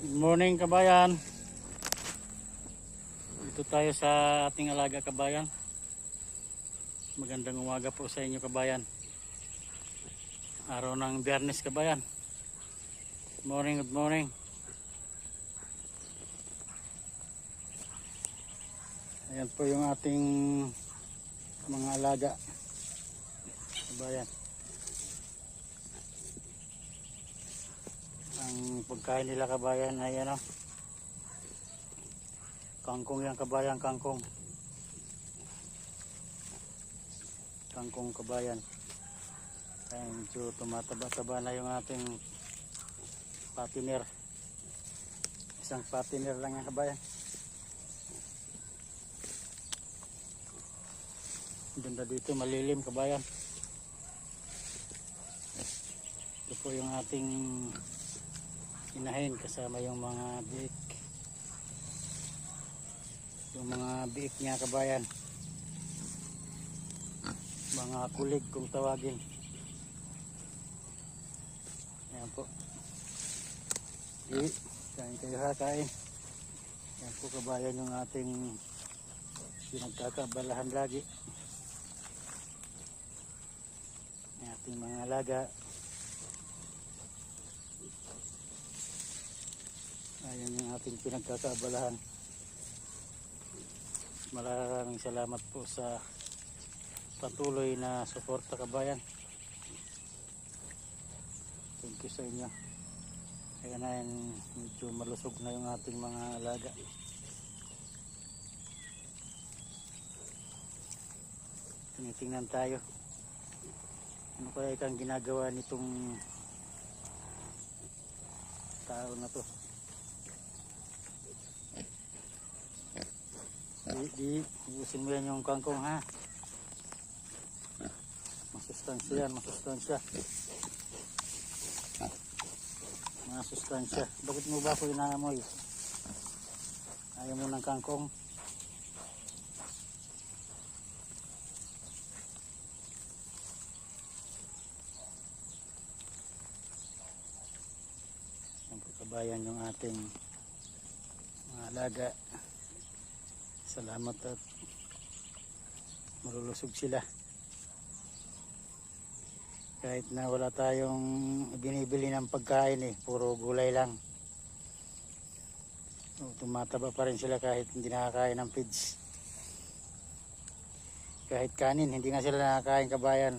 Good morning kabayan. Dito tayo sa ating alaga kabayan. Magandang umaga po sa inyo kabayan. Araw ng Biyernes kabayan. Good morning, good morning. Ayan po yung ating mga alaga kabayan. Ang pagkain nila kabayan ay ano, kangkong yan kabayan, kangkong kabayan. Ay medyo tumataba-taba na yung ating patiner. Isang patiner lang yan kabayan. Ganda dito, malilim kabayan. Ito po yung ating inahin kasama yung mga biik. Yung mga biik niya kabayan. Mga kulig kung tawagin. Ayan po. Kain kayo ha, kain. Ayan po kabayan yung ating pinagkakabalahan lagi. Yung ating mga alaga. Ayan yung ating pinagkakaabalahan. Maraming salamat po sa patuloy na suporta kabayan. Thank you sa inyo. Kaya na yan, medyo malusog na yung ating mga alaga. Tinitingnan tayo. Ano kaya ikang ginagawa nitong tao na to? Ubusin mo yan yung kangkong ha. Masustansya yan, masustansya. Masustansya. Bakit mo ba ako inaamoy? Ayaw mo ng kangkong? Ang kabayan yung ating mga alaga. Salamat at malulusog sila. Kahit na wala tayong binibili ng pagkain puro gulay lang. Tumataba pa rin sila kahit hindi nakakain ng feeds. Kahit kanin, hindi nga sila nakakain kabayan.